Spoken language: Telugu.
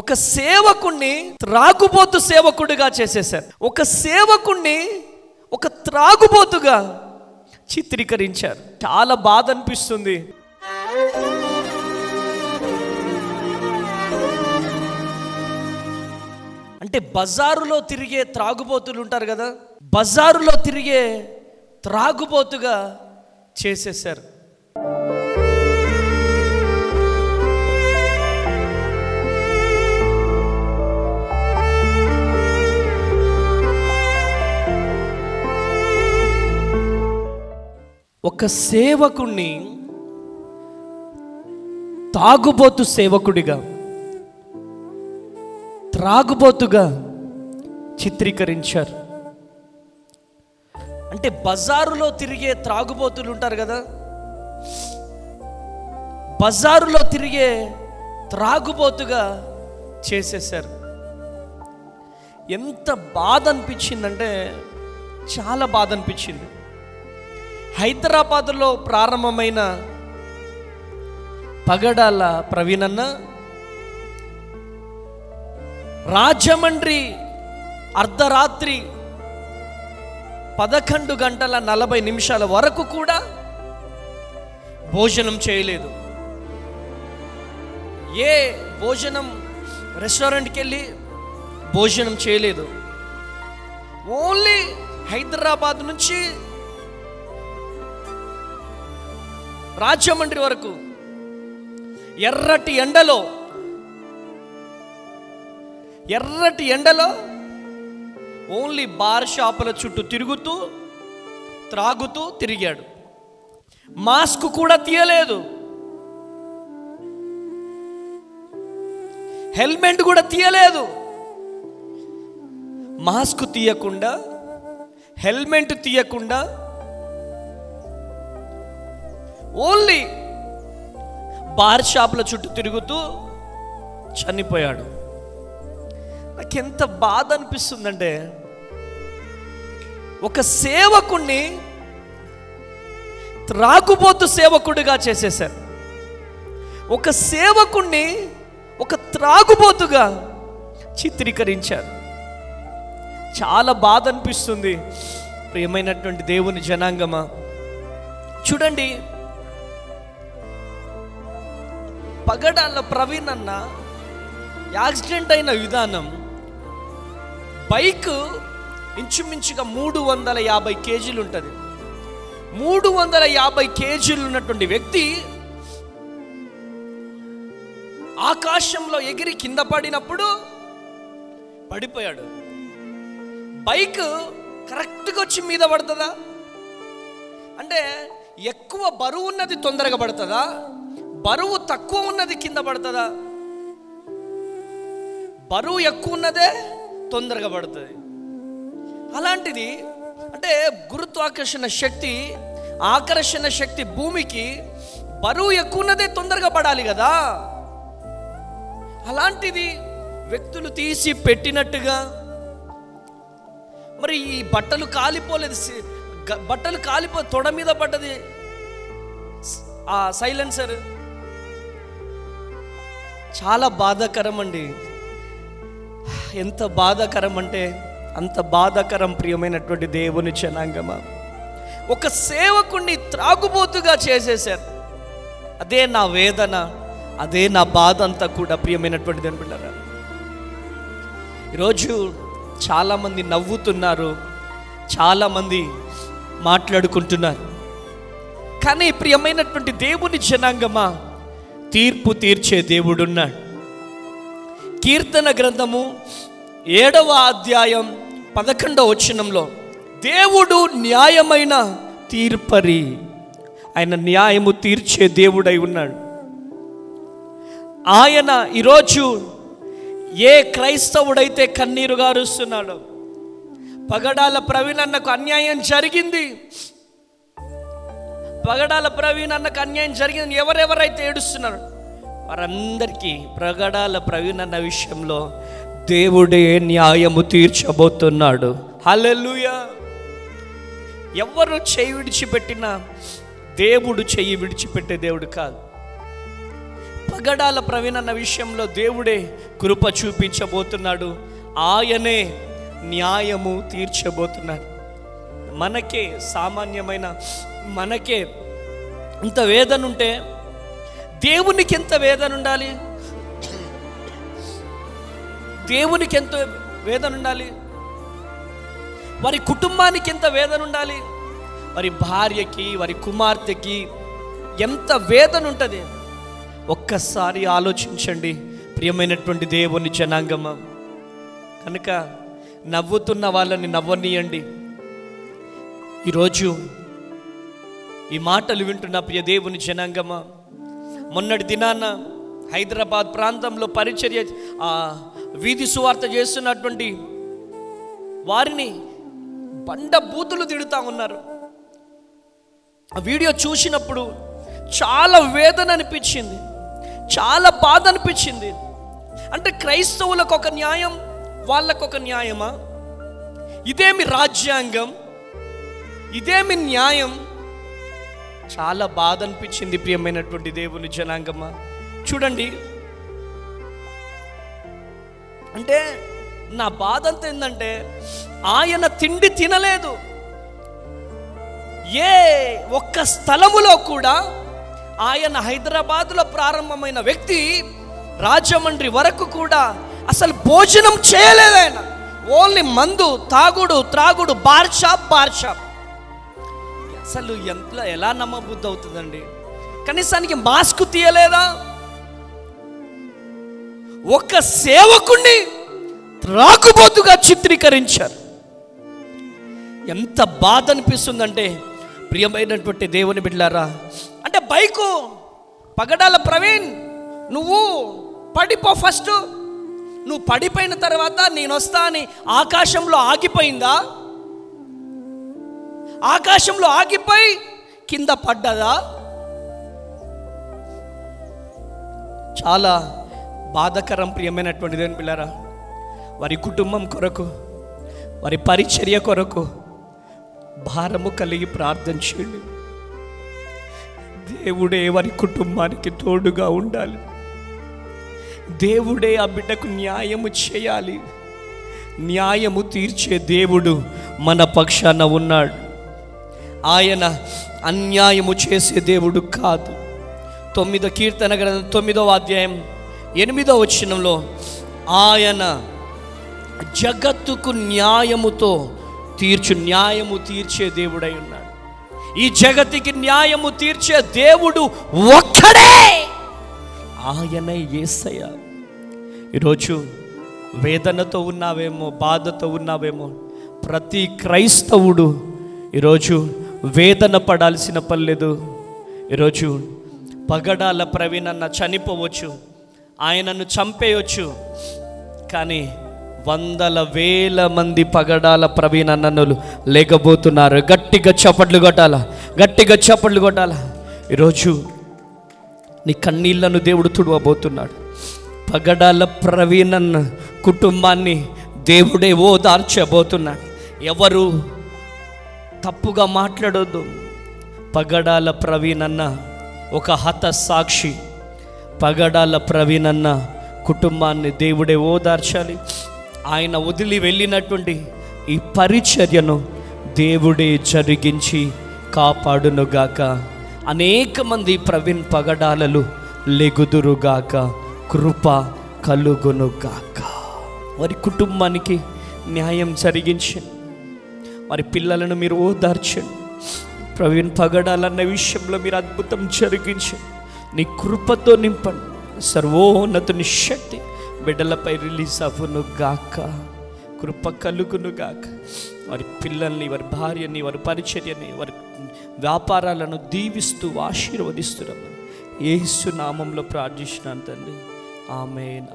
ఒక సేవకుణ్ణి త్రాగుబోతు సేవకుడిగా చేసేశారు. ఒక సేవకుణ్ణి ఒక త్రాగుబోతుగా చిత్రీకరించారు. చాలా బాధ అనిపిస్తుంది. అంటే బజారులో తిరిగే త్రాగుబోతులు ఉంటారు కదా, బజారులో తిరిగే త్రాగుబోతుగా చేసేశారు. ఒక సేవకుణ్ణి తాగుబోతు సేవకుడిగా, త్రాగుబోతుగా చిత్రీకరించారు. అంటే బజారులో తిరిగే త్రాగుబోతులు ఉంటారు కదా, బజారులో తిరిగే త్రాగుబోతుగా చేసేశారు. ఎంత బాధ అనిపించిందంటే చాలా బాధ అనిపించింది. హైదరాబాదులో ప్రారంభమైన పగడాల ప్రవీణ్ అన్న రాజమండ్రి అర్ధరాత్రి 11:40 వరకు కూడా భోజనం చేయలేదు. ఏ భోజనం రెస్టారెంట్కి వెళ్ళి భోజనం చేయలేదు. ఓన్లీ హైదరాబాద్ నుంచి రాజమండ్రి వరకు ఎర్రటి ఎండలో ఓన్లీ బార్ షాపుల చుట్టూ తిరుగుతూ త్రాగుతూ తిరిగాడు. మాస్క్ కూడా తీయలేదు, హెల్మెట్ కూడా తీయలేదు. మాస్క్ తీయకుండా, హెల్మెట్ తీయకుండా ఓన్లీ బార్ షాపుల చుట్టూ తిరుగుతూ చనిపోయాడు. నాకెంత బాధ అనిపిస్తుందంటే, ఒక సేవకుణ్ణి త్రాగుబోతు సేవకుడిగా చేసేశారు. ఒక సేవకుణ్ణి ఒక త్రాగుబోతుగా చిత్రీకరించారు. చాలా బాధ అనిపిస్తుంది. ప్రియమైనటువంటి దేవుని జనాంగమా, చూడండి, పగడాల ప్రవీణ్ అన్న యాక్సిడెంట్ అయిన విధానం, బైక్ ఇంచుమించుగా 350 కేజీలు ఉంటుంది. 350 కేజీలు ఉన్నటువంటి వ్యక్తి ఆకాశంలో ఎగిరి కింద పడినప్పుడు పడిపోయాడు. బైక్ కరెక్ట్గా వచ్చి మీద పడుతుందా? అంటే ఎక్కువ బరువు ఉన్నది తొందరగా పడుతుందా? బరువు తక్కువ ఉన్నది కింద పడుతుందా? బరువు ఎక్కువ ఉన్నదే తొందరగా పడుతుంది. అలాంటిది అంటే గురుత్వాకర్షణ శక్తి, ఆకర్షణ శక్తి భూమికి బరువు ఎక్కువ ఉన్నదే తొందరగా పడాలి కదా. అలాంటిది వ్యక్తులు తీసి పెట్టినట్టుగా, మరి ఈ బట్టలు కాలిపోలేదు, బట్టలు తొడ మీద పడ్డది ఆ సైలెన్సర్. చాలా బాధాకరం అండి. ఎంత బాధాకరం అంటే అంత బాధాకరం. ప్రియమైనటువంటి దేవుని జనాంగమా, ఒక సేవకుణ్ణి త్రాగుబోతుగా చేసేశారు. అదే నా వేదన, అదే నా బాధ అంతా కూడా. ప్రియమైనటువంటి దేవుని బిడ్డలారా, ఈరోజు చాలామంది నవ్వుతున్నారు, చాలామంది మాట్లాడుకుంటున్నారు. కానీ ప్రియమైనటువంటి దేవుని జనాంగమా, తీర్పు తీర్చే దేవుడున్నాడు. కీర్తన గ్రంథము 7వ అధ్యాయం 11వ వచనంలో, దేవుడు న్యాయమైన తీర్పరి, ఆయన న్యాయము తీర్చే దేవుడై ఉన్నాడు. ఆయన ఈరోజు ఏ క్రైస్తవుడైతే కన్నీరు గారుస్తున్నాడో, పగడాల ప్రవీణ్ అన్నకు అన్యాయం జరిగింది, పగడాల ప్రవీణ్ అన్నకు అన్యాయం జరిగింది, ఎవరెవరైతే ఏడుస్తున్నారు వారందరికీ పగడాల ప్రవీణ్ అన్న విషయంలో దేవుడే న్యాయము తీర్చబోతున్నాడు. హల్లెలూయా. ఎవరు చెయ్యి విడిచిపెట్టినా దేవుడు చెయ్యి విడిచిపెట్టే దేవుడు కాదు. పగడాల ప్రవీణ్ అన్న విషయంలో దేవుడే కృప చూపించబోతున్నాడు. ఆయనే న్యాయము తీర్చబోతున్నాడు. మనకే సామాన్యమైన మనకే ఇంత వేదన ఉంటే దేవునికి ఎంత వేదన ఉండాలి? దేవునికి ఎంత వేదన ఉండాలి? వారి కుటుంబానికి ఎంత వేదన ఉండాలి? వారి భార్యకి, వారి కుమార్తెకి ఎంత వేదన ఉంటుంది? ఒక్కసారి ఆలోచించండి ప్రియమైనటువంటి దేవుని జనాంగమా. కనుక నవ్వుతున్న వాళ్ళని నవ్వనీయండి. ఈరోజు ఈ మాటలు వింటున్న ప్రియ దేవుని జనాంగమా, మొన్నటి దినాన హైదరాబాద్ ప్రాంతంలో పరిచర్య వీధి సువార్త చేస్తున్నటువంటి వారిని బండ బూతులు తిడుతూ ఉన్నారు. ఆ వీడియో చూసినప్పుడు చాలా వేదన అనిపించింది, చాలా బాధ అనిపించింది. అంటే క్రైస్తవులకు ఒక న్యాయం, వాళ్ళకొక న్యాయమా? ఇదేమి రాజ్యాంగం, ఇదేమి న్యాయం? చాలా బాధ అనిపించింది ప్రియమైనటువంటి దేవుని జనాంగమా. చూడండి, అంటే నా బాధ అంతా ఏంటంటే ఆయన తిండి తినలేదు. ఏ ఒక్క స్థలములో కూడా ఆయన హైదరాబాదులో ప్రారంభమైన వ్యక్తి రాజమండ్రి వరకు కూడా అసలు భోజనం చేయలేదు. ఆయన ఓన్లీ మందు, త్రాగుడు, బార్ షాప్. అసలు ఎలా నమ్మబుద్ధి అవుతుందండి? కనీసానికి మాస్క్ తీయలేదా? ఒక సేవకుణ్ణి త్రాగుబోతుగా చిత్రీకరించారు. ఎంత బాధ అనిపిస్తుందంటే ప్రియమైనటువంటి దేవుని బిడ్డలారా, అంటే బైకు పగడాల ప్రవీణ్, నువ్వు పడిపో. ఫస్ట్ నువ్వు పడిపోయిన తర్వాత నేను వస్తా అని ఆకాశంలో ఆగిపోయిందా? ఆకాశంలో ఆగిపోయి కింద పడ్డదా? చాలా బాధాకరం ప్రియమైనటువంటి దేవుని పిల్లరా. వారి కుటుంబం కొరకు, వారి పరిచర్య కొరకు భారము కలిగి ప్రార్థన చేయండి. దేవుడే వారి కుటుంబానికి తోడుగా ఉండాలి. దేవుడే ఆ బిడ్డకు న్యాయము చేయాలి. న్యాయము తీర్చే దేవుడు మన పక్షాన ఉన్నాడు. ఆయన అన్యాయము చేసే దేవుడు కాదు. 9వ కీర్తన గ్రంథం 9వ అధ్యాయం 8వ వచనంలో ఆయన జగత్తుకు న్యాయము తీర్చే దేవుడై ఉన్నాడు. ఈ జగత్తుకి న్యాయము తీర్చే దేవుడు ఒక్కడే, ఆయన యేసయ్య. ఈరోజు వేదనతో ఉన్నావేమో, బాధతో ఉన్నావేమో. ప్రతి క్రైస్తవుడు ఈరోజు వేదన పడాల్సిన పని లేదు. ఈరోజు పగడాల ప్రవీణ్ అన్న చనిపోవచ్చు, ఆయనను చంపేయచ్చు, కానీ వందల వేల మంది పగడాల ప్రవీణ్ అన్నలు లేకపోతున్నారు. గట్టిగా చప్పట్లు కొట్టాల. ఈరోజు నీ కన్నీళ్లను దేవుడు తుడవబోతున్నాడు. పగడాల ప్రవీణ్ అన్న కుటుంబాన్ని దేవుడే ఓదార్చబోతున్నాడు. ఎవరు తప్పుగా మాట్లాడొద్దు. పగడాల ప్రవీణ్ అన్న ఒక హతసాక్షి. పగడాల ప్రవీణ్ అన్న కుటుంబాన్ని దేవుడే ఓదార్చాలి. ఆయన వదిలి వెళ్ళినటువంటి ఈ పరిచర్యను దేవుడే జరిగించి కాపాడునుగాక. అనేక మంది ప్రవీణ్ పగడాలలు లెగుదురుగాక. కృప కలుగునుగాక. వారి కుటుంబానికి న్యాయం జరిగించండి. వారి పిల్లలను మీరు ఓదార్చండి. ప్రవీణ్ పగడాలన్న విషయంలో మీరు అద్భుతం జరిగించండి. నీ కృపతో నింపండి. సర్వోన్నతుని శక్తి బిడ్డలపై రిలీజ్ అవ్వును గాక. కృప కలుగును గాక. వారి పిల్లల్ని, వారి భార్యని, వారి పరిచర్యని, వారి వ్యాపారాలను దీవిస్తూ ఆశీర్వదిస్తున్నాము. యేసు నామంలో ప్రార్థిస్తున్నాను తండ్రి. ఆమేన్.